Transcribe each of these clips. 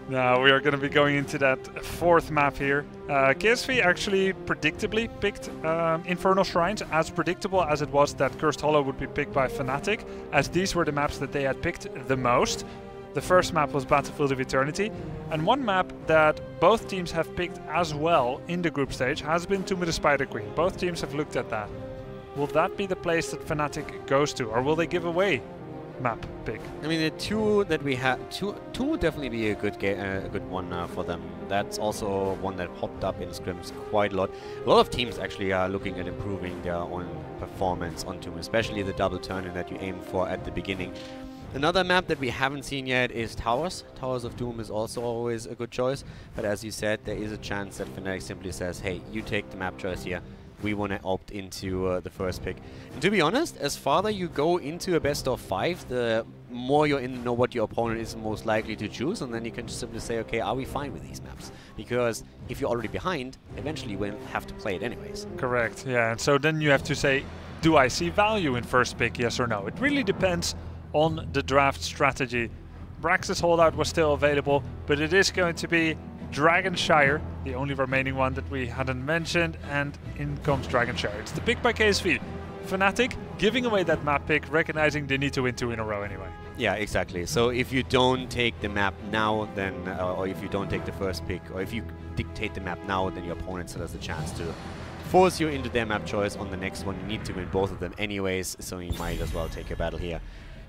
Now we are going to be going into that fourth map here. KSV actually predictably picked Infernal Shrines, as predictable as it was that Cursed Hollow would be picked by Fnatic, as these were the maps that they had picked the most. The first map was Battlefield of Eternity, and one map that both teams have picked as well in the group stage has been Tomb of the Spider Queen. Both teams have looked at that. Will that be the place that Fnatic goes to, or will they give away map pick? I mean, the two that we have, two would definitely be a good one for them. That's also one that popped up in scrims quite a lot. A lot of teams actually are looking at improving their own performance on Tomb, especially the double turn-in that you aim for at the beginning. Another map that we haven't seen yet is Towers. Towers of Doom is also always a good choice, but as you said, there is a chance that Fnatic simply says, hey, you take the map choice here. We want to opt into the first pick. And to be honest, as farther you go into a best of 5, the more you're in the know what your opponent is most likely to choose, and then you can just simply say, okay, are we fine with these maps? Because if you're already behind, eventually you will have to play it anyways. Correct, yeah. And so then you have to say, do I see value in first pick, yes or no? It really depends on the draft strategy. Brax's holdout was still available, but it is going to be Dragon Shire, the only remaining one that we hadn't mentioned, and in comes Dragon Shire. It's the pick by KSV. Fnatic giving away that map pick, recognizing they need to win 2 in a row anyway. Yeah, exactly. So if you don't take the map now, then, or if you don't take the first pick, or if you dictate the map now, then your opponent still has the chance to force you into their map choice on the next one. You need to win both of them anyways, so you might as well take a battle here.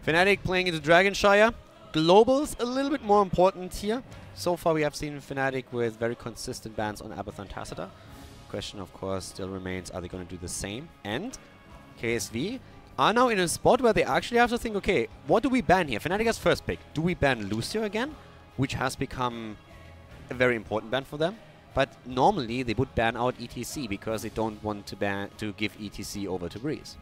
Fnatic playing into Dragon Shire. Global's a little bit more important here. So far we have seen Fnatic with very consistent bans on Abathur and Tassadar. Question of course still remains, are they going to do the same? And KSV are now in a spot where they actually have to think, okay, what do we ban here? Fnatic has first pick. Do we ban Lucio again? Which has become a very important ban for them. But normally they would ban out ETC because they don't want to give ETC over to Breeze.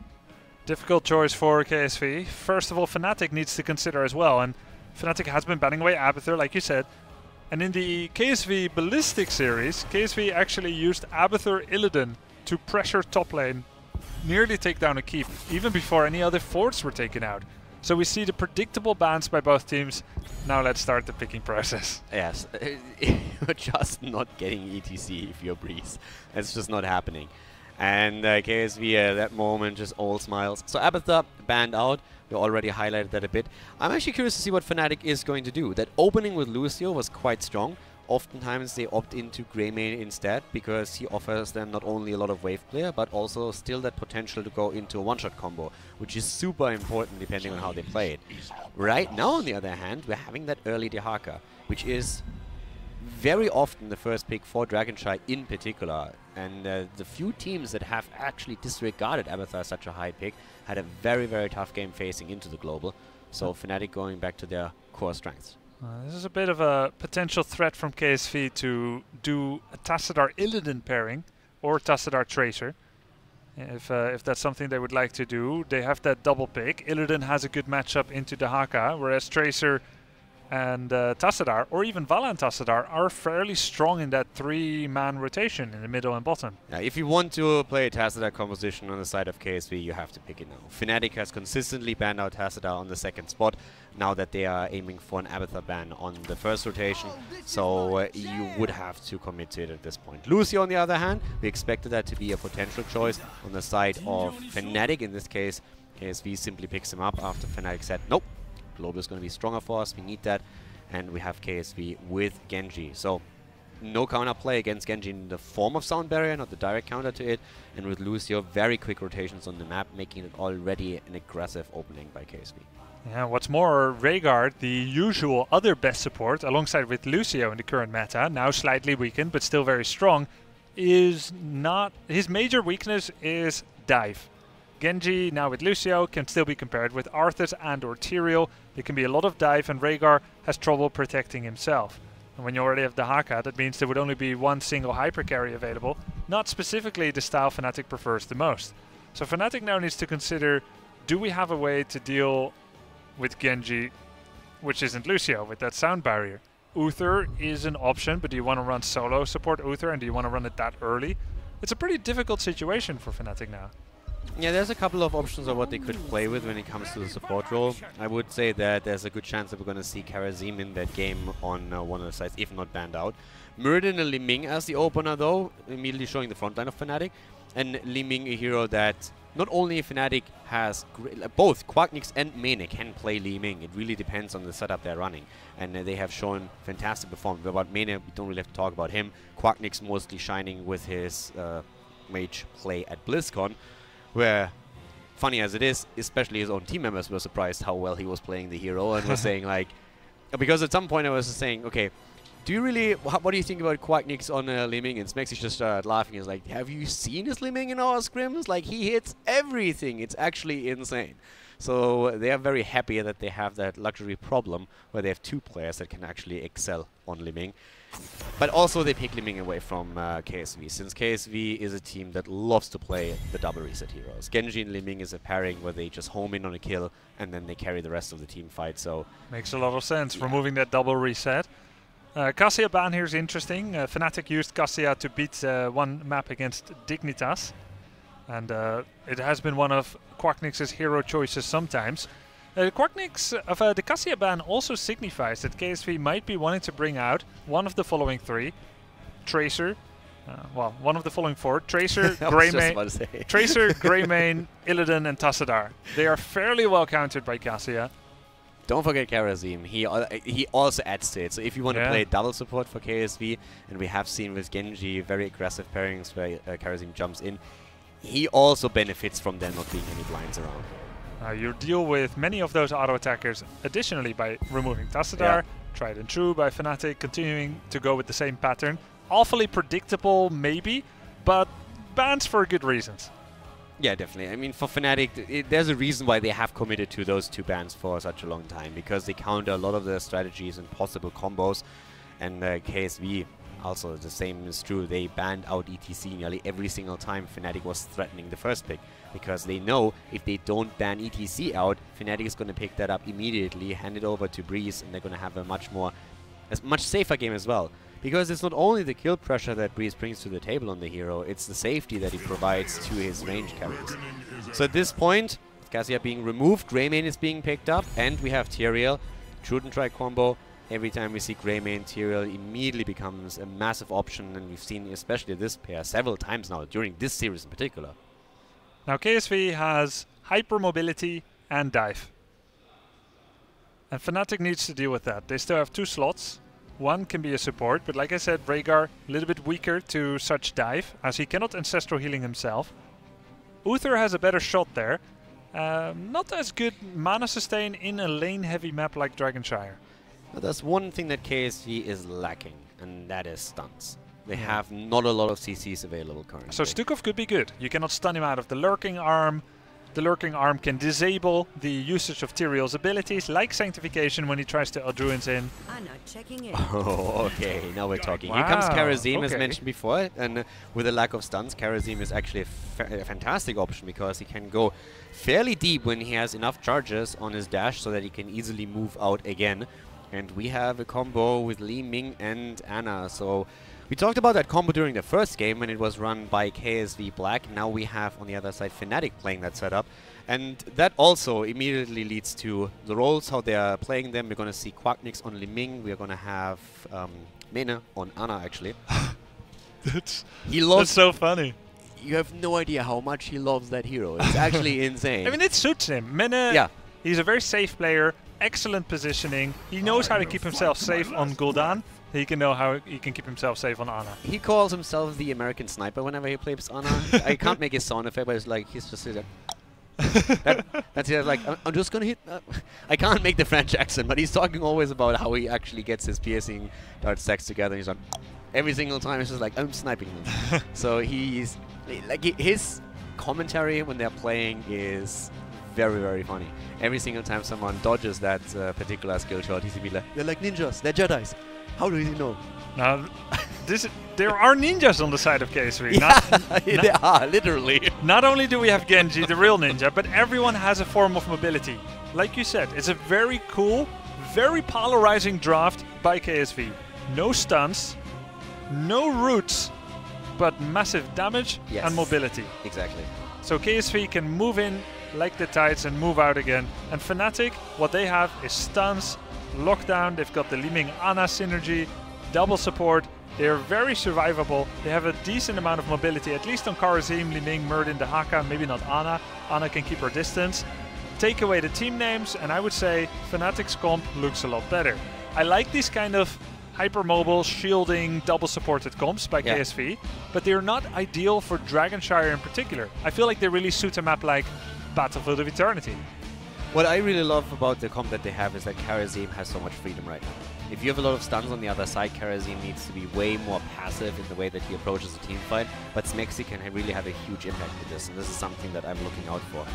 Difficult choice for KSV. First of all, Fnatic needs to consider as well, and Fnatic has been banning away Abathur, like you said. And in the KSV Ballistic series, KSV actually used Abathur Illidan to pressure top lane, nearly take down a keep, even before any other forts were taken out. So we see the predictable bans by both teams. Now let's start the picking process. Yes, you're just not getting ETC if you're Breeze. That's just not happening. And KSV at that moment just all smiles. So Abathur banned out. We already highlighted that a bit. I'm actually curious to see what Fnatic is going to do. That opening with Lucio was quite strong. Oftentimes they opt into Greymane instead because he offers them not only a lot of wave player but also still that potential to go into a one-shot combo, which is super important depending on how they play it. Right now, on the other hand, we're having that early Dehaka, which is very often the first pick for Dragon Shire in particular. And the few teams that have actually disregarded Abathur as such a high pick had a very, very tough game facing into the global. So Fnatic going back to their core strengths. This is a bit of a potential threat from KSV to do a Tassadar Illidan pairing or Tassadar Tracer. If that's something they would like to do, they have that double pick. Illidan has a good matchup into Dehaka, whereas Tracer and Tassadar, or even Vala and Tassadar, are fairly strong in that 3-man rotation in the middle and bottom. Yeah, if you want to play a Tassadar composition on the side of KSV, you have to pick it now. Fnatic has consistently banned out Tassadar on the second spot, now that they are aiming for an Abathur ban on the first rotation, so you would have to commit to it at this point. Lucio, on the other hand, we expected that to be a potential choice on the side of Fnatic. In this case, KSV simply picks him up after Fnatic said, nope, Global is going to be stronger for us, we need that, and we have KSV with Genji. So no counter play against Genji in the form of Sound Barrier, not the direct counter to it, and with Lucio, very quick rotations on the map, making it already an aggressive opening by KSV. Yeah, what's more, Rhaegar, the usual other best support, alongside with Lucio in the current meta, now slightly weakened but still very strong, is not... his major weakness is dive. Genji, now with Lucio, can still be compared with Arthas and or Tyrael. There can be a lot of dive, and Rhaegar has trouble protecting himself. And when you already have Dehaka, that means there would only be one single hyper carry available, not specifically the style Fnatic prefers the most. So Fnatic now needs to consider, do we have a way to deal with Genji, which isn't Lucio, with that sound barrier? Uther is an option, but do you want to run solo support Uther, and do you want to run it that early? It's a pretty difficult situation for Fnatic now. Yeah, there's a couple of options of what they could play with when it comes to the support role. I would say that there's a good chance that we're going to see KSV in that game on one of the sides, if not banned out. Murden and Li Ming as the opener, though, immediately showing the front line of Fnatic. And Li Ming, a hero that not only Fnatic has both Quacknix and Mene can play Li Ming. It really depends on the setup they're running. And they have shown fantastic performance. About Mene, we don't really have to talk about him. Quacknix mostly shining with his mage play at BlizzCon, where, funny as it is, especially his own team members were surprised how well he was playing the hero and were saying like, because at some point I was saying, okay, do you really, what do you think about Quacknix on Li Ming? And Smexy just started laughing. He's like, have you seen his Li Ming in our scrims? Like, he hits everything. It's actually insane. So they are very happy that they have that luxury problem where they have two players that can actually excel on Li Ming. But also they pick Li Ming away from KSV, since KSV is a team that loves to play the double reset heroes. Genji and Li Ming is a pairing where they just home in on a kill and then they carry the rest of the team fight. So makes a lot of sense, removing that double reset. Cassia ban here is interesting. Fnatic used Cassia to beat one map against Dignitas. And it has been one of Quacknix's hero choices sometimes. The Cassia ban also signifies that KSV might be wanting to bring out one of the following three. Tracer, well, one of the following four. Tracer, Greymane, Tracer, Greymane, Illidan and Tassadar. They are fairly well countered by Cassia. Don't forget Karazim. He also adds to it. So if you want to play double support for KSV, and we have seen with Genji very aggressive pairings where Karazim jumps in, he also benefits from there not being any blinds around. You deal with many of those auto attackers additionally by removing Tassadar, tried and true by Fnatic, continuing to go with the same pattern. Awfully predictable, maybe, but bans for good reasons. Yeah, definitely. I mean, for Fnatic, there's a reason why they have committed to those two bans for such a long time, because they counter a lot of their strategies and possible combos. And KSV, also the same is true. They banned out ETC nearly every single time Fnatic was threatening the first pick, because they know if they don't ban ETC out, Fnatic is going to pick that up immediately, hand it over to Breeze, and they're going to have a much safer game as well. Because it's not only the kill pressure that Breeze brings to the table on the hero, it's the safety that he provides to his range carries. So at this point, Cassia being removed, Greymane is being picked up, and we have Tyrael. Shoot and try combo. Every time we see Greymane, Tyrael immediately becomes a massive option, and we've seen especially this pair several times now, during this series in particular. Now KSV has hypermobility and dive. And Fnatic needs to deal with that. They still have two slots. One can be a support, but like I said, Rhaegar a little bit weaker to such dive, as he cannot Ancestral Healing himself. Uther has a better shot there. Not as good mana sustain in a lane-heavy map like Dragonshire. But there's one thing that KSV is lacking, and that is stuns. They have not a lot of CCs available currently. So Stukov could be good. You cannot stun him out of the Lurking Arm. The Lurking Arm can disable the usage of Tyrael's abilities, like Sanctification when he tries to Aldruins in. Checking in. Oh, okay, now we're talking. Wow. Here comes Karazim, as mentioned before, and with a lack of stuns, Karazim is actually a fantastic option, because he can go fairly deep when he has enough charges on his dash so that he can easily move out again. And we have a combo with Li Ming and Ana, so we talked about that combo during the first game when it was run by KSV Black. Now we have on the other side Fnatic playing that setup. And that also immediately leads to the roles, how they are playing them. We're going to see Quacknix on Li Ming. We're going to have Mene on Ana, actually. That's so funny. You have no idea how much he loves that hero. It's actually insane. I mean, it suits him. Mene, he's a very safe player, excellent positioning. He knows how to keep himself safe on Gul'dan. He can know how he can keep himself safe on Ana. He calls himself the American sniper whenever he plays Ana. I can't make his sound effect, but it's like he's just like that's it. Like I'm just gonna hit. I can't make the French accent, but he's talking always about how he actually gets his piercing dart stacks together. He's like every single time. It's just like I'm sniping them. So he's like his commentary when they're playing is very, very funny. Every single time someone dodges that particular skill shot, he's like, they're like ninjas, they're Jedis. How do you know? Now, there are ninjas on the side of KSV. Yeah, they are, literally. Not only do we have Genji, the real ninja, but everyone has a form of mobility. Like you said, it's a very cool, very polarizing draft by KSV. No stuns, no roots, but massive damage and mobility. Exactly. So KSV can move in like the tides and move out again. And Fnatic, what they have is stuns, lockdown, they've got the Li Ming Ana synergy, double support. They're very survivable. They have a decent amount of mobility, at least on Karazim, Li Ming, Murden, Dahaka, maybe not Ana. Ana can keep her distance. Take away the team names, and I would say Fnatic's comp looks a lot better. I like these kind of hypermobile, shielding, double-supported comps by KSV, but they're not ideal for Shire in particular. I feel like they really suit a map like Battlefield of Eternity. What I really love about the comp that they have is that Karazim has so much freedom right now. If you have a lot of stuns on the other side, Karazim needs to be way more passive in the way that he approaches the team fight, but Smexy can really have a huge impact with this, and this is something that I'm looking out for.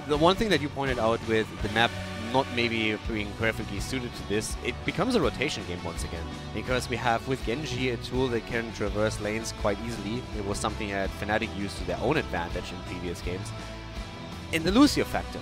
The one thing that you pointed out with the map not maybe being perfectly suited to this, it becomes a rotation game once again. Because we have with Genji a tool that can traverse lanes quite easily. It was something that Fnatic used to their own advantage in previous games. In the Lucio factor,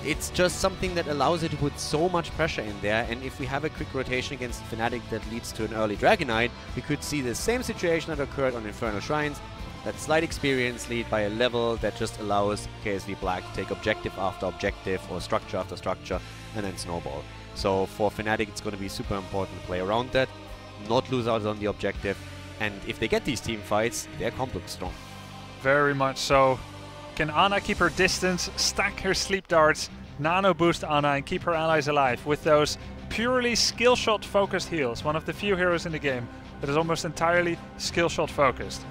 it's just something that allows it to put so much pressure in there, and if we have a quick rotation against Fnatic that leads to an early Dragonite, we could see the same situation that occurred on Infernal Shrines. That slight experience lead by a level that just allows KSV Black to take objective after objective or structure after structure and then snowball. So for Fnatic it's going to be super important to play around that, not lose out on the objective, and if they get these team fights, their comp looks strong. Very much so. Can Ana keep her distance, stack her sleep darts, nano boost Ana and keep her allies alive with those purely skill shot focused heals? One of the few heroes in the game that is almost entirely skill shot focused.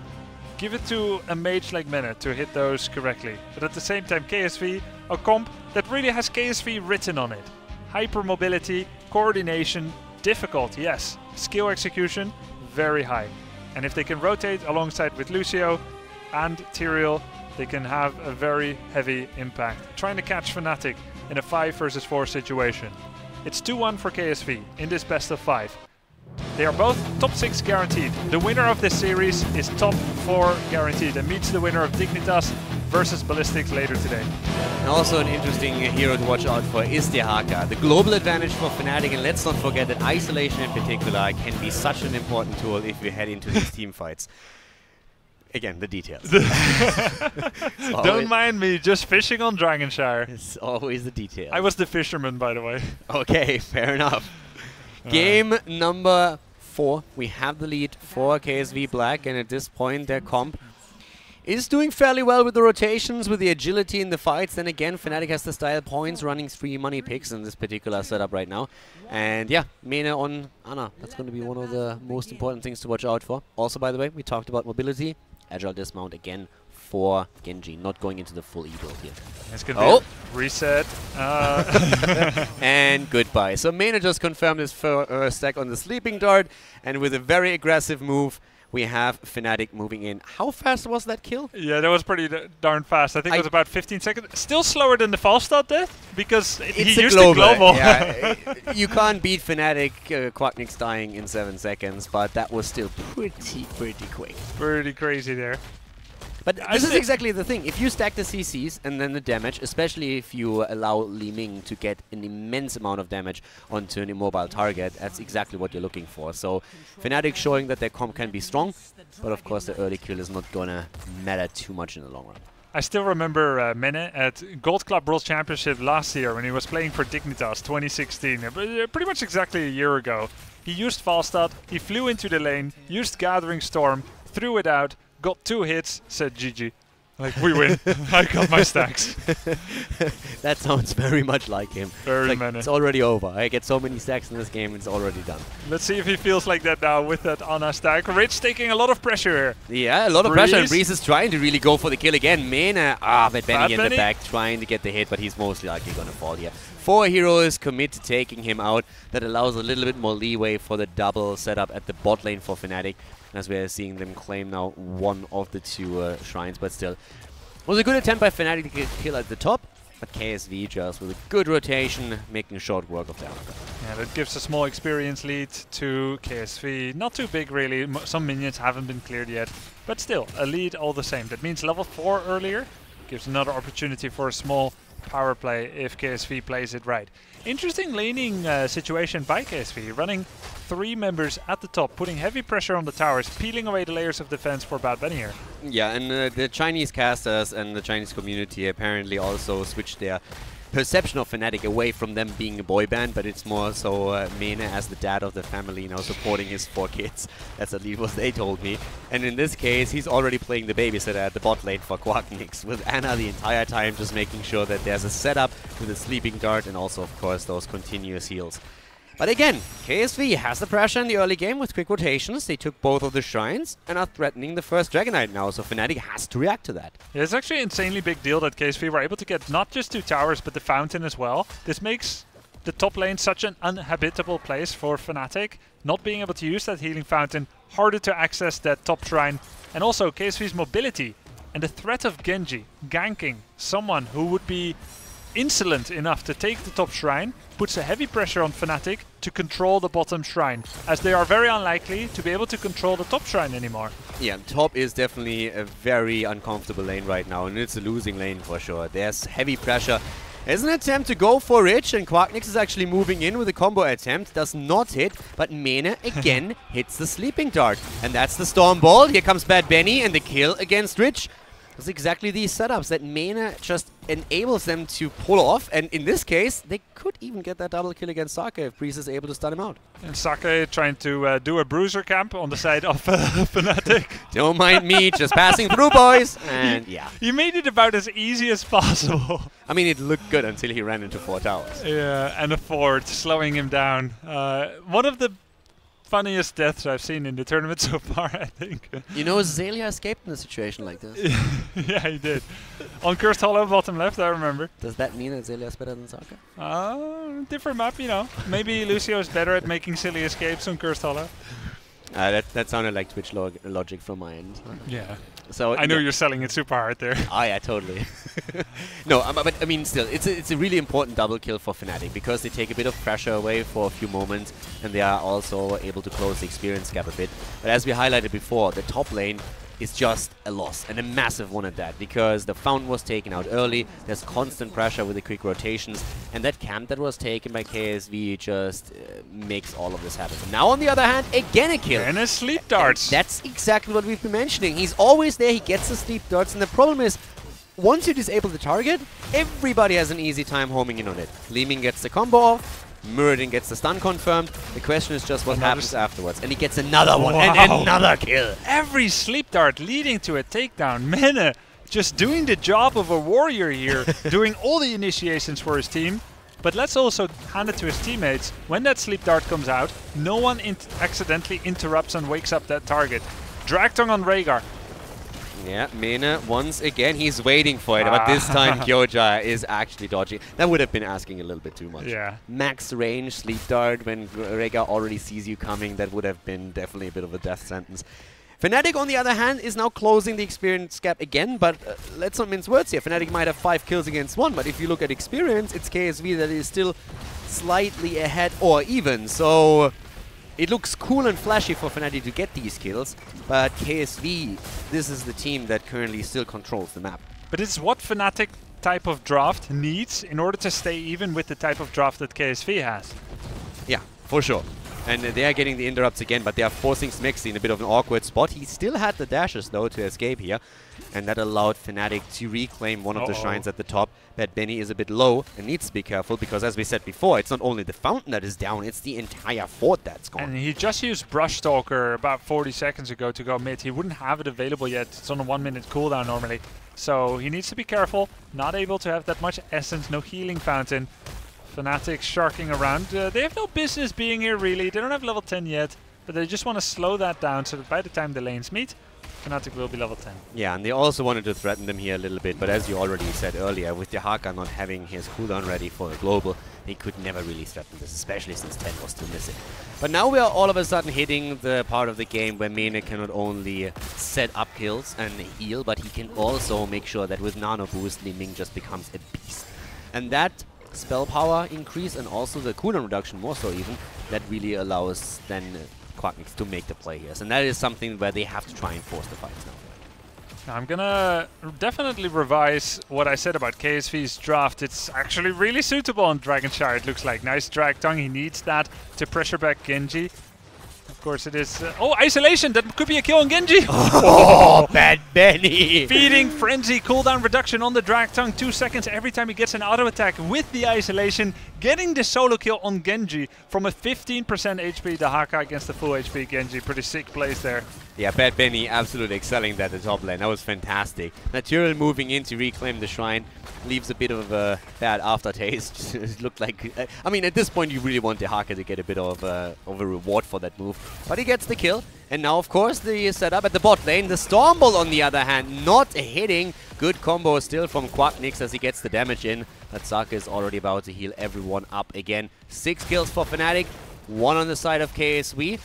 Give it to a mage like Mena to hit those correctly. But at the same time, KSV, a comp that really has KSV written on it. Hypermobility, coordination, difficult, yes. Skill execution, very high. And if they can rotate alongside with Lucio and Tyrael, they can have a very heavy impact. Trying to catch Fnatic in a 5 versus 4 situation. It's 2-1 for KSV in this best of 5. They are both top 6 guaranteed. The winner of this series is top 4 guaranteed and meets the winner of Dignitas versus Ballistics later today. And also an interesting hero to watch out for is Dahaka. The global advantage for Fnatic, and let's not forget that isolation in particular can be such an important tool if we head into these team fights. Again, the details. Don't mind me, just fishing on Shire. It's always the details. I was the fisherman, by the way. Okay, fair enough. Game number 4. We have the lead for KSV Black, and at this point their comp is doing fairly well with the rotations, with the agility in the fights. Then again, Fnatic has the style points, running 3 money picks in this particular setup right now. And yeah, Mena on Ana. That's going to be one of the most important things to watch out for. Also, by the way, we talked about mobility. Agile dismount again for Genji, not going into the full E-build here. It's going to be reset. And goodbye. So Mena just confirmed his stack on the Sleeping Dart, and with a very aggressive move, we have Fnatic moving in. How fast was that kill? Yeah, that was pretty darn fast. I think it was about 15 seconds. Still slower than the Falstad death, because he used the global. Yeah, you can't beat Fnatic Quacknick's dying in 7 seconds, but that was still pretty quick. Pretty crazy there. But this is exactly the thing. If you stack the CCs and then the damage, especially if you allow Li Ming to get an immense amount of damage onto an immobile target, that's exactly what you're looking for. So Fnatic showing that their comp can be strong, but of course the early kill is not gonna matter too much in the long run. I still remember Mene at Gold Club World Championship last year when he was playing for Dignitas 2016, pretty much exactly a year ago. He used Falstad, he flew into the lane, used Gathering Storm, threw it out, got 2 hits, said GG. Like, we win. I got my stacks. That sounds very much like him. Very like, many. It's already over. I get so many stacks in this game, it's already done. Let's see if he feels like that now with that Ana stack. Rich taking a lot of pressure here. Yeah, a lot of pressure. And Breeze is trying to really go for the kill again. Mena, but Benny in the back trying to get the hit, but he's most likely going to fall here. 4 heroes commit to taking him out. That allows a little bit more leeway for the double setup at the bot lane for Fnatic, as we are seeing them claim now 1 of the 2 shrines, but still. It was a good attempt by Fnatic to get kill at the top, but KSV just with a good rotation, making short work of that. Yeah, that gives a small experience lead to KSV. Not too big really, some minions haven't been cleared yet, but still, a lead all the same. That means level 4 earlier gives another opportunity for a small power play if KSV plays it right. Interesting laning situation by KSV, running 3 members at the top, putting heavy pressure on the towers, peeling away the layers of defense for Bad Bunny here. Yeah, and the Chinese casters and the Chinese community apparently also switched their perception of Fnatic away from them being a boy band, but it's more so Mene as the dad of the family now supporting his 4 kids. That's at least what they told me. And in this case, he's already playing the babysitter at the bot lane for Quacknix, with Anna the entire time just making sure that there's a setup with a sleeping dart and also, of course, those continuous heals. But again, KSV has the pressure in the early game with quick rotations. They took both of the shrines and are threatening the first Dragonite now, so Fnatic has to react to that. Yeah, it's actually an insanely big deal that KSV were able to get not just 2 towers, but the fountain as well. This makes the top lane such an uninhabitable place for Fnatic. Not being able to use that healing fountain, harder to access that top shrine, and also KSV's mobility and the threat of Genji ganking someone who would be insolent enough to take the top shrine puts a heavy pressure on Fnatic to control the bottom shrine, as they are very unlikely to be able to control the top shrine anymore. Yeah, top is definitely a very uncomfortable lane right now, and it's a losing lane for sure. There's heavy pressure. There's an attempt to go for Rich, and Quacknix is actually moving in with a combo attempt. Does not hit, but Mene again hits the sleeping dart. And that's the Storm Ball. Here comes Bad Benny, and the kill against Rich. It's exactly these setups that Mene just enables them to pull off, and in this case, they could even get that double kill against Sake if Breeze is able to stun him out. And Sake trying to do a bruiser camp on the side of Fnatic. Don't mind me, just passing through, boys, and yeah. He made it about as easy as possible. I mean, it looked good until he ran into 4 towers. Yeah, and a fort slowing him down. One of the funniest deaths I've seen in the tournament so far, I think. You know, Zelia escaped in a situation like this. Yeah, he did. On Cursed Hollow, bottom left, I remember. Does that mean that Zelia is better than Sake? Different map, you know. Maybe Lucio is better at making silly escapes on Cursed Hollow. That sounded like Twitch logic from my end. Yeah. So I know you're selling it super hard there. Oh yeah, totally. No, but I mean, still, it's a really important double kill for Fnatic because they take a bit of pressure away for a few moments, and they are also able to close the experience gap a bit. But as we highlighted before, the top lane is just a loss, and a massive one at that, because the fountain was taken out early, there's constant pressure with the quick rotations, and that camp that was taken by KSV just makes all of this happen. Now on the other hand, again a kill. And a sleep darts. And that's exactly what we've been mentioning. He's always there, he gets the sleep darts, and the problem is, once you disable the target, everybody has an easy time homing in on it. Leeming gets the combo off, Muradin gets the stun confirmed. The question is just what happens afterwards. And he gets another one and another kill. Every sleep dart leading to a takedown. Mene just doing the job of a warrior here, doing all the initiations for his team. But let's also hand it to his teammates. When that sleep dart comes out, no one accidentally interrupts and wakes up that target. Drag tongue on Rhaegar. Yeah, Mene, once again, he's waiting for it, but this time Kyoja is actually dodging. That would have been asking a little bit too much. Yeah. Max range, sleep dart, when Rhaegar already sees you coming, that would have been definitely a bit of a death sentence. Fnatic, on the other hand, is now closing the experience gap again, but let's not mince words here. Fnatic might have 5 kills against 1, but if you look at experience, it's KSV that is still slightly ahead or even, so it looks cool and flashy for Fnatic to get these kills, but KSV, this is the team that currently still controls the map. But it's what Fnatic type of draft needs in order to stay even with the type of draft that KSV has. Yeah, for sure. And they are getting the interrupts again, but they are forcing Smexy in a bit of an awkward spot. He still had the dashes, though, to escape here. And that allowed Fnatic to reclaim one of the shrines at the top. Bad Benny is a bit low and needs to be careful, because as we said before, it's not only the fountain that is down, it's the entire fort that's gone. And he just used Brush Stalker about 40 seconds ago to go mid. He wouldn't have it available yet. It's on a 1-minute cooldown normally. So he needs to be careful. Not able to have that much essence, no healing fountain. Fnatic sharking around. They have no business being here, really. They don't have level 10 yet, but they just want to slow that down so that by the time the lanes meet, Fnatic will be level 10. Yeah, and they also wanted to threaten them here a little bit, but as you already said earlier, with Dehaka not having his cooldown ready for the global, they could never really threaten this, especially since 10 was still missing. But now we are all of a sudden hitting the part of the game where Mene can not only set up kills and heal, but he can also make sure that with Nano Boost, Li Ming just becomes a beast. And that spell power increase and also the cooldown reduction more so even, that really allows then Quacknix to make the play here. And that is something where they have to try and force the fights now. I'm gonna definitely revise what I said about KSV's draft. It's actually really suitable on Dragon Shire, it looks like. Nice drag tongue, he needs that to pressure back Genji. Of course it is. Oh, isolation! That could be a kill on Genji! Oh, Bad Benny! Feeding Frenzy, cooldown reduction on the drag tongue. 2 seconds every time he gets an auto attack with the isolation. Getting the solo kill on Genji from a 15% HP Dahaka against the full HP Genji. Pretty sick plays there. Yeah, Bad Benny absolutely excelling that at the top lane. That was fantastic. Natural moving in to reclaim the shrine leaves a bit of a bad aftertaste. It looked like... I mean, at this point, you really want Dahaka to get a bit of a reward for that move. But he gets the kill. And now, of course, the setup at the bot lane. The Stormbolt, on the other hand, not hitting. Good combo still from Quacknix as he gets the damage in. But Saka is already about to heal everyone up again. 6 kills for Fnatic. 1 on the side of KSV.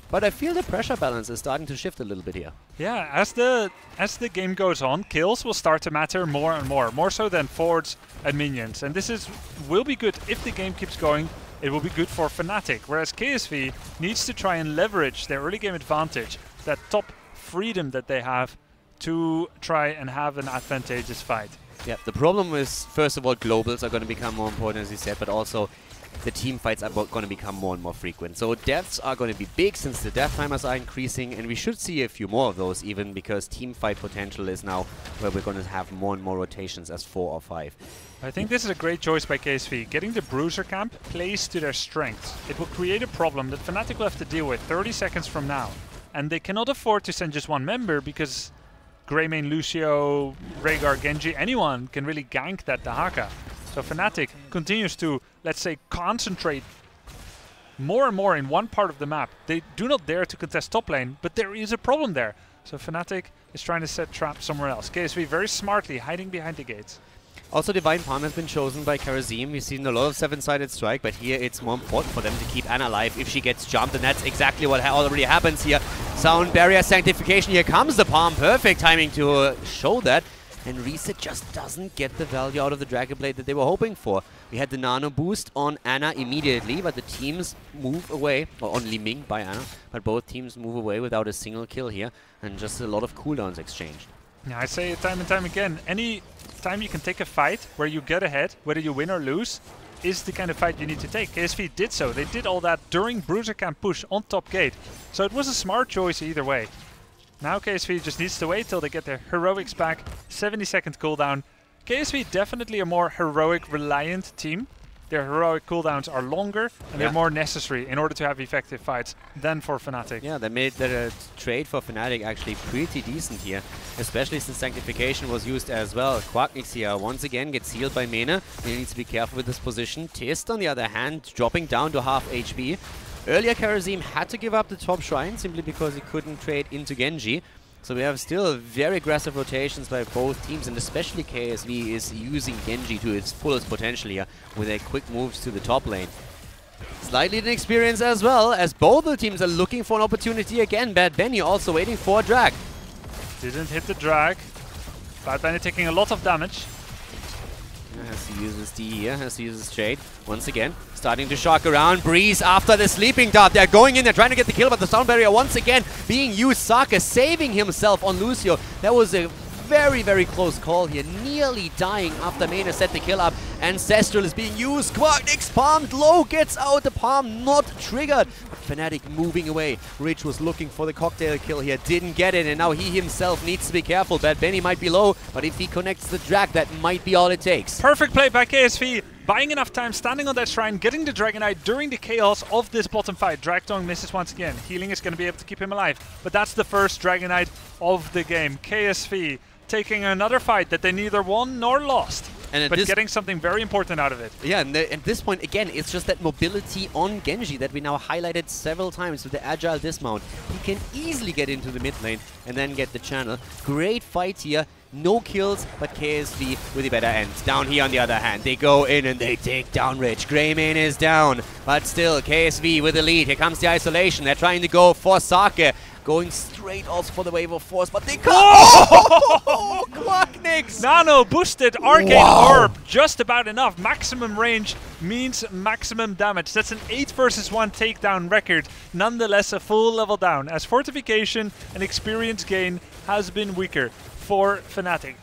But I feel the pressure balance is starting to shift a little bit here. Yeah, as the game goes on, kills will start to matter more and more so than forwards and minions. And this will be good if the game keeps going. It will be good for Fnatic, whereas KSV needs to try and leverage their early game advantage, that top freedom that they have, to try and have an advantageous fight. Yeah, the problem is, first of all, globals are going to become more important, as you said, but also the team fights are going to become more and more frequent. So deaths are going to be big since the death timers are increasing, and we should see a few more of those even, because team fight potential is now where we're going to have more and more rotations as 4 or 5. I think this is a great choice by KSV. Getting the Bruiser camp plays to their strengths. It will create a problem that Fnatic will have to deal with 30 seconds from now. And they cannot afford to send just one member, because Greymane, Lucio, Rhaegar, Genji, anyone can really gank that Dahaka. So Fnatic continues to, let's say, concentrate more and more in one part of the map. They do not dare to contest top lane, but there is a problem there. So Fnatic is trying to set traps somewhere else. KSV very smartly hiding behind the gates. Also, Divine Palm has been chosen by Karazim. We've seen a lot of 7-sided strike, but here it's more important for them to keep Ana alive if she gets jumped, and that's exactly what already happens here. Sound Barrier Sanctification, here comes the Palm. Perfect timing to show that. And Reset just doesn't get the value out of the Dragon Blade that they were hoping for. We had the Nano boost on Ana immediately, but the teams move away, or on Li Ming by Ana, but both teams move away without a single kill here, and just a lot of cooldowns exchanged. Yeah, I say it time and time again, any time you can take a fight where you get ahead, whether you win or lose, is the kind of fight you need to take. KSV did so. They did all that during Bruiser Camp push on top gate. So it was a smart choice either way. Now KSV just needs to wait till they get their heroics back. 70-second cooldown. KSV definitely a more heroic reliant team. Their heroic cooldowns are longer and they're more necessary in order to have effective fights than for Fnatic. Yeah, they made the trade for Fnatic actually pretty decent here, especially since Sanctification was used as well. Quacknix here once again gets healed by Mena. He needs to be careful with this position. Tist, on the other hand, dropping down to half HP. Earlier, Karazim had to give up the top shrine simply because he couldn't trade into Genji. So we have still very aggressive rotations by both teams, and especially KSV is using Genji to its fullest potential here with their quick moves to the top lane. Slightly inexperienced as well, as both the teams are looking for an opportunity again. Bad Benny also waiting for a drag. Didn't hit the drag. Bad Benny taking a lot of damage. Has to use his D here, has to use his trade. Once again, starting to shock around. Breeze after the sleeping dart. They're going in, they're trying to get the kill, but the sound barrier once again being used. Saka saving himself on Lucio. That was a very, very close call here. Nearly dying after Mena set the kill up. Ancestral is being used. Quacknix palmed low, gets out the palm, not triggered. But Fnatic moving away. Rich was looking for the cocktail kill here, didn't get it, and now he himself needs to be careful. Bad Benny might be low, but if he connects the drag, that might be all it takes. Perfect play by KSV. Buying enough time, standing on that shrine, getting the Dragonite during the chaos of this bottom fight. Dragtong misses once again. Healing is going to be able to keep him alive. But that's the first Dragonite of the game. KSV taking another fight that they neither won nor lost. But getting something very important out of it. Yeah, and at this point, again, it's just that mobility on Genji that we now highlighted several times with the agile dismount. He can easily get into the mid lane and then get the channel. Great fight here. No kills, but KSV with the better ends. Down here on the other hand, they go in and they take down Rich. Greymane is down, but still KSV with the lead. Here comes the isolation. They're trying to go for Sake. Going straight also for the wave of force, but they come. Oh! Quacknix! Nano boosted Arcane Orb, just about enough. Maximum range means maximum damage. That's an 8 versus 1 takedown record. Nonetheless, a full level down, as Fortification and experience gain has been weaker. for Fnatic.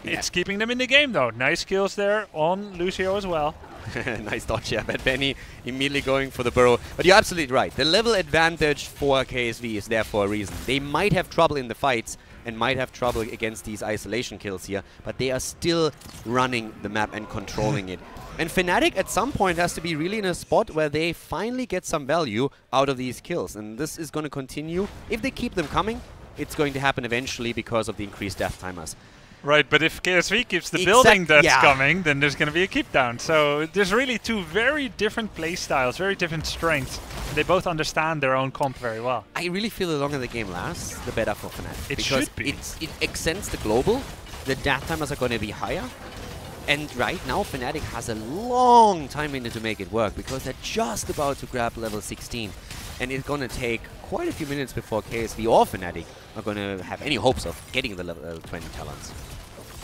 Yeah. It's keeping them in the game though. Nice kills there on Lucio as well. Nice dodge, yeah. Bad Benny immediately going for the burrow. But you're absolutely right. The level advantage for KSV is there for a reason. They might have trouble in the fights and might have trouble against these isolation kills here, but they are still running the map and controlling it. And Fnatic at some point has to be really in a spot where they finally get some value out of these kills. And this is going to continue. If they keep them coming, it's going to happen eventually because of the increased death timers. Right, but if KSV keeps the building that's coming, then there's going to be a keep down. So there's really two very different play styles, very different strengths. They both understand their own comp very well. I really feel the longer the game lasts, the better for Fnatic. It because should be. It extends the global, the death timers are going to be higher. And right now, Fnatic has a long time in it to make it work because they're just about to grab level 16. And it's going to take quite a few minutes before KSV or Fnatic are going to have any hopes of getting the level 20 talents.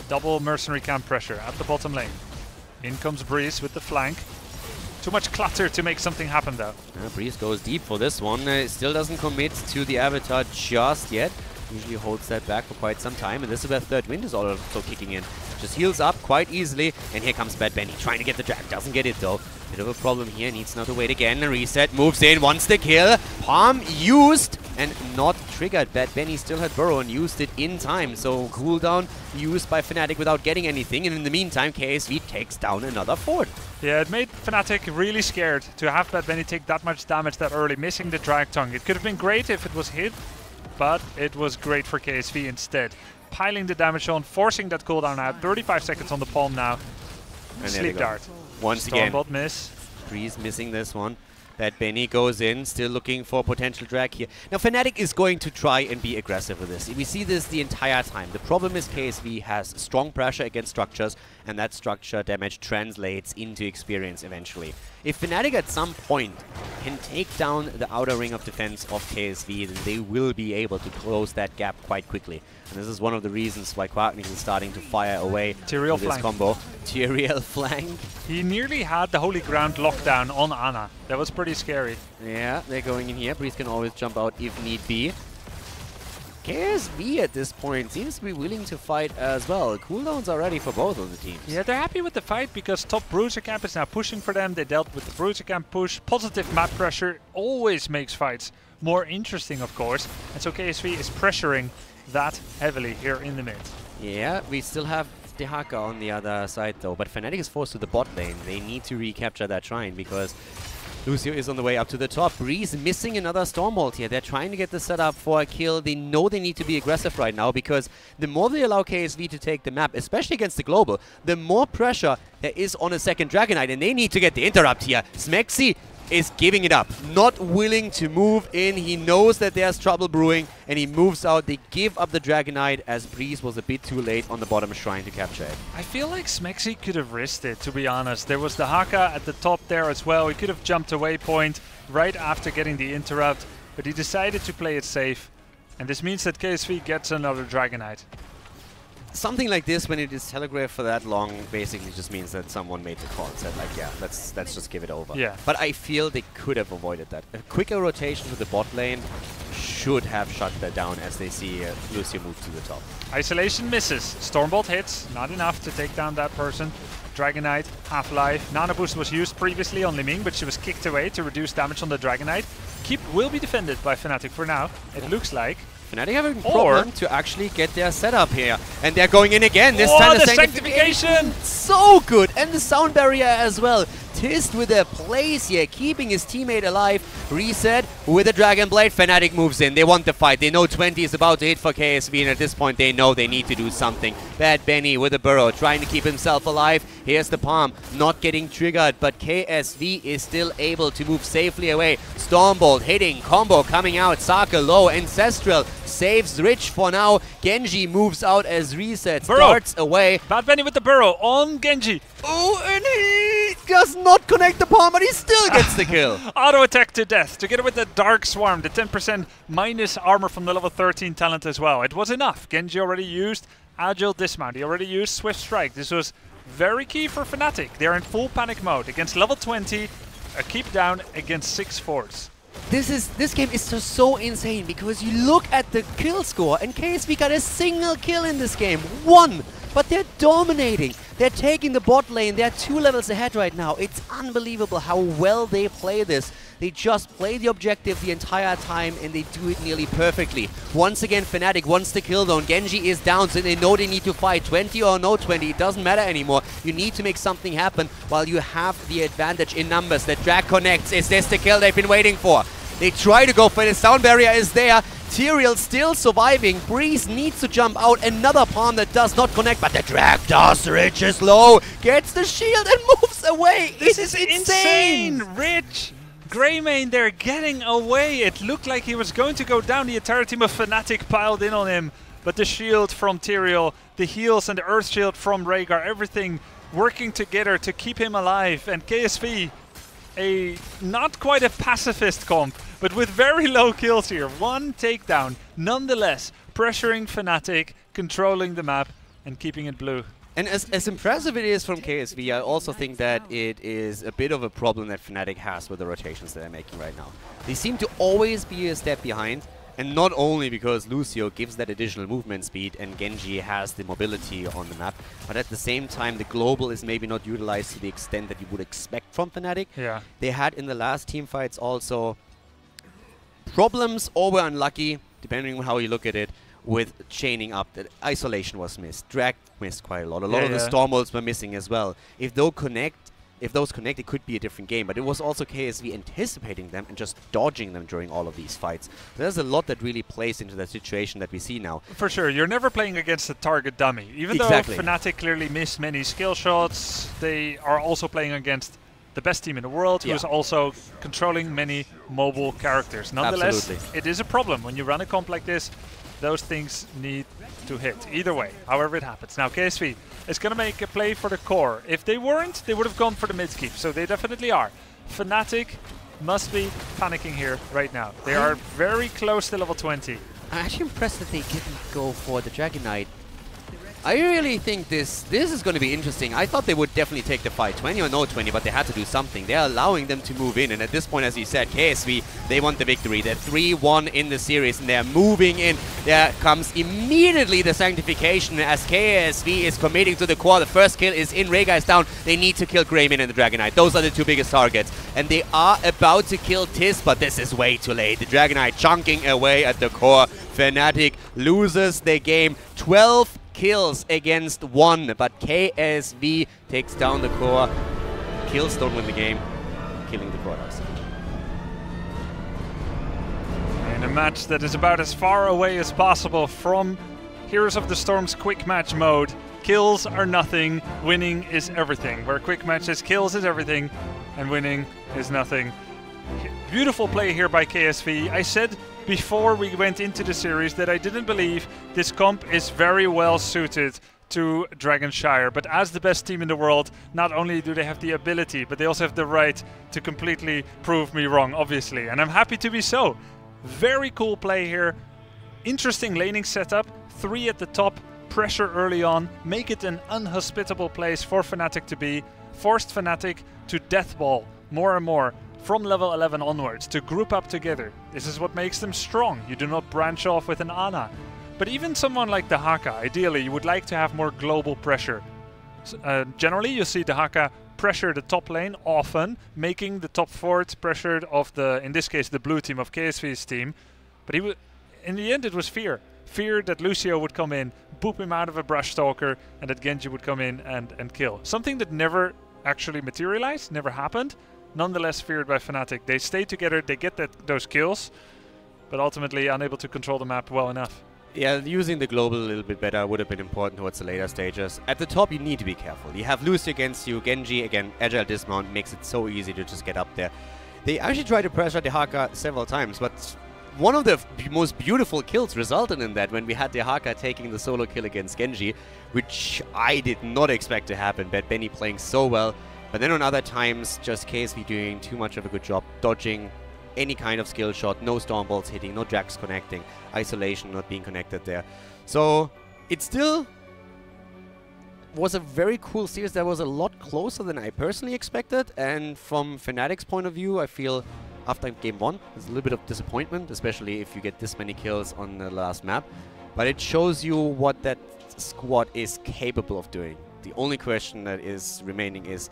Double mercenary camp pressure at the bottom lane. In comes Breeze with the flank. Too much clutter to make something happen though. Breeze goes deep for this one. Still doesn't commit to the avatar just yet. Usually holds that back for quite some time. And this is where Third Wind is also kicking in. Just heals up quite easily. And here comes Bad Benny trying to get the drag. Doesn't get it though. Bit of a problem here. Needs now to wait again. Reset. Moves in. Wants the kill. Palm used and not triggered. Bad Benny still had burrow and used it in time. So cooldown used by Fnatic without getting anything. And in the meantime, KSV takes down another fort. Yeah, it made Fnatic really scared to have Bad Benny take that much damage that early, missing the drag tongue. It could have been great if it was hit, but it was great for KSV instead. Piling the damage on, forcing that cooldown out. 35 seconds on the palm now. And Sleep dart. Once again, Stormbot miss. Breeze missing this one. Bad Benny goes in, still looking for potential drag here. Now Fnatic is going to try and be aggressive with this. We see this the entire time. The problem is KSV has strong pressure against structures, and that structure damage translates into experience eventually. If Fnatic at some point can take down the outer ring of defense of KSV, then they will be able to close that gap quite quickly. And this is one of the reasons why Quacknix is starting to fire away Tyrael with this flank. combo. Tyrael flank. He nearly had the Holy Ground lockdown on Ana. That was pretty scary. Yeah, they're going in here. Breeze can always jump out if need be. KSV at this point seems to be willing to fight as well. Cooldowns are ready for both of the teams. Yeah, they're happy with the fight because top Bruiser Camp is now pushing for them. They dealt with the Bruiser Camp push. Positive map pressure always makes fights more interesting, of course. And so KSV is pressuring that heavily here in the mid. Yeah, we still have Dehaka on the other side though, but Fnatic is forced to the bot lane. They need to recapture that shrine because Lucio is on the way up to the top. Breeze missing another Stormbolt here. They're trying to get the setup for a kill. They know they need to be aggressive right now because the more they allow KSV to take the map, especially against the global, the more pressure there is on a second Dragonite, and they need to get the interrupt here. Smexy is giving it up, not willing to move in. He knows that there's trouble brewing, and he moves out. They give up the Dragonite as Breeze was a bit too late on the bottom shrine to capture it. I feel like Smexy could have risked it, to be honest. There was the Haka at the top there as well. He could have jumped a waypoint right after getting the interrupt, but he decided to play it safe. And this means that KSV gets another Dragonite. Something like this, when it is telegraphed for that long, basically just means that someone made the call and said, like, yeah, let's just give it over. Yeah. But I feel they could have avoided that. A quicker rotation to the bot lane should have shut that down as they see Lucio move to the top. Isolation misses. Stormbolt hits. Not enough to take down that person. Dragonite, half-life. Nano Boost was used previously on Liming, but she was kicked away to reduce damage on the Dragonite. Keep will be defended by Fnatic for now, it looks like. Fnatic have a problem to actually get their setup here. And they're going in again. This time the sanctification! So good! And the sound barrier as well. Tist with a place here, keeping his teammate alive. Reset with a Dragon Blade. Fnatic moves in. They want the fight. They know 20 is about to hit for KSV, and at this point they know they need to do something. Bad Benny with a burrow, trying to keep himself alive. Here's the palm, not getting triggered, but KSV is still able to move safely away. Stormbolt hitting, combo coming out. Saka low, Ancestral saves Rich for now. Genji moves out as Reset starts away. Bad Benny with the burrow on Genji. Oh, and he does not connect the palm, but he still gets the kill. Auto attack to death, together with the Dark Swarm, the 10% minus armor from the level 13 talent as well. It was enough. Genji already used Agile Dismount. He already used Swift Strike. This was very key for Fnatic. They're in full panic mode against level 20, a keep down against 6 forts. This game is just so insane because you look at the kill score and KSV got a single kill in this game. 1! But they're dominating. They're taking the bot lane. They're 2 levels ahead right now. It's unbelievable how well they play this. They just play the objective the entire time and they do it nearly perfectly. Once again, Fnatic wants the kill zone. Genji is down, so they know they need to fight. 20 or no 20, it doesn't matter anymore. You need to make something happen while you have the advantage in numbers. The drag connects. Is this the kill they've been waiting for? They try to go for it. Sound barrier is there. Tyrael still surviving. Breeze needs to jump out. Another palm that does not connect, but the drag does. Rich is low. Gets the shield and moves away. This is insane. Rich, Greymane, they're getting away. It looked like he was going to go down. The entire team of Fnatic piled in on him. But the shield from Tyrael, the heals and the earth shield from Rhaegar, everything working together to keep him alive. And KSV, not quite a pacifist comp, but with very low kills here. 1 takedown, nonetheless, pressuring Fnatic, controlling the map, and keeping it blue. And as impressive it is from KSV, I also think that it is a bit of a problem that Fnatic has with the rotations that they're making right now. They seem to always be a step behind, and not only because Lucio gives that additional movement speed and Genji has the mobility on the map, but at the same time the global is maybe not utilized to the extent that you would expect from Fnatic. Yeah. They had in the last team fights also problems, or were unlucky, depending on how you look at it, with chaining up. That isolation was missed. Drag missed quite a lot. A lot of the storm ults were missing as well. If those connect, it could be a different game. But it was also KSV anticipating them and just dodging them during all of these fights. So there's a lot that really plays into the situation that we see now. For sure, you're never playing against a target dummy. Even though Fnatic clearly missed many skill shots, they are also playing against the best team in the world, who is also controlling many mobile characters. Nonetheless, it is a problem when you run a comp like this. Those things need to hit either way, however it happens. Now KSV is going to make a play for the core. If they weren't, they would have gone for the mid keep, so they definitely are. Fnatic must be panicking here right now. They are very close to level 20. I'm actually impressed that they didn't go for the Dragon Knight. I really think this is going to be interesting. I thought they would definitely take the fight, 20 or no 20, but they had to do something. They're allowing them to move in, and at this point, as you said, KSV, they want the victory. They're 3-1 in the series, and they're moving in. There comes immediately the sanctification as KSV is committing to the core. The first kill is in, Rhaegar is down. They need to kill Greymane and the Dragon Knight. Those are the 2 biggest targets, and they are about to kill Tiz, but this is way too late. The Dragon Knight chunking away at the core. Fnatic loses the game. 12 kills against 1, but KSV takes down the core. Kills don't win the game, killing the core does. In a match that is about as far away as possible from Heroes of the Storm's quick match mode, kills are nothing, winning is everything. Where quick matches, kills is everything, and winning is nothing. Beautiful play here by KSV. I said before we went into the series that I didn't believe this comp is very well suited to Dragon Shire, but as the best team in the world, not only do they have the ability, but they also have the right to completely prove me wrong, obviously, and I'm happy to be so. Very cool play here. Interesting laning setup, 3 at the top, pressure early on, make it an unhospitable place for Fnatic to be, forced Fnatic to deathball more and more from level 11 onwards, to group up together. This is what makes them strong. You do not branch off with an Ana. But even someone like the Haka, ideally you would like to have more global pressure. Generally you see the Haka pressure the top lane often, making the top fort pressured of the, in this case, the blue team of KSV's team. But he in the end it was fear. Fear that Lucio would come in, boop him out of a brush stalker, and that Genji would come in and kill. Something that never actually materialized, never happened. Nonetheless feared by Fnatic. They stay together, they get those kills, but ultimately unable to control the map well enough. Yeah, using the global a little bit better would have been important towards the later stages. At the top, you need to be careful. You have Lucio against you, Genji, again, agile dismount makes it so easy to just get up there. They actually tried to pressure the Haka several times, but one of the most beautiful kills resulted in that when we had the Haka taking the solo kill against Genji, which I did not expect to happen, but Benny playing so well. But then on other times, just KSV doing too much of a good job, dodging any kind of skill shot, no storm bolts hitting, no drags connecting, isolation not being connected there. So it still was a very cool series that was a lot closer than I personally expected. And from Fnatic's point of view, I feel after game 1. There's a little bit of disappointment, especially if you get this many kills on the last map. But it shows you what that squad is capable of doing. The only question that is remaining is,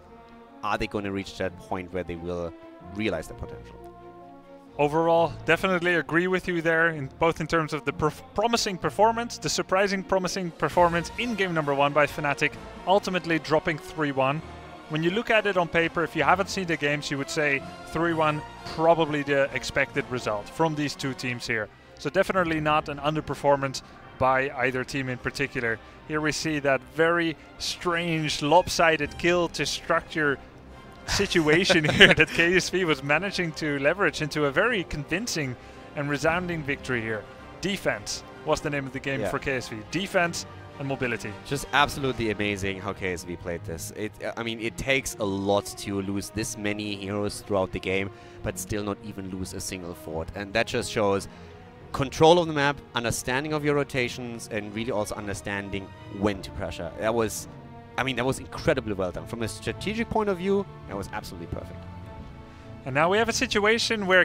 are they going to reach that point where they will realize their potential? Overall, definitely agree with you there, both in terms of the promising performance, the surprising promising performance in game number 1 by Fnatic, ultimately dropping 3-1. When you look at it on paper, if you haven't seen the games, you would say 3-1 probably the expected result from these two teams here. So definitely not an underperformance by either team in particular. Here we see that very strange lopsided kill to structure situation here that KSV was managing to leverage into a very convincing and resounding victory here. Defense was the name of the game for KSV. Defense and mobility. Just absolutely amazing how KSV played this. I mean, it takes a lot to lose this many heroes throughout the game, but still not even lose a single fort. And that just shows control of the map, understanding of your rotations, and really also understanding when to pressure. That was, I mean, that was incredibly well done. From a strategic point of view, that was absolutely perfect. And now we have a situation where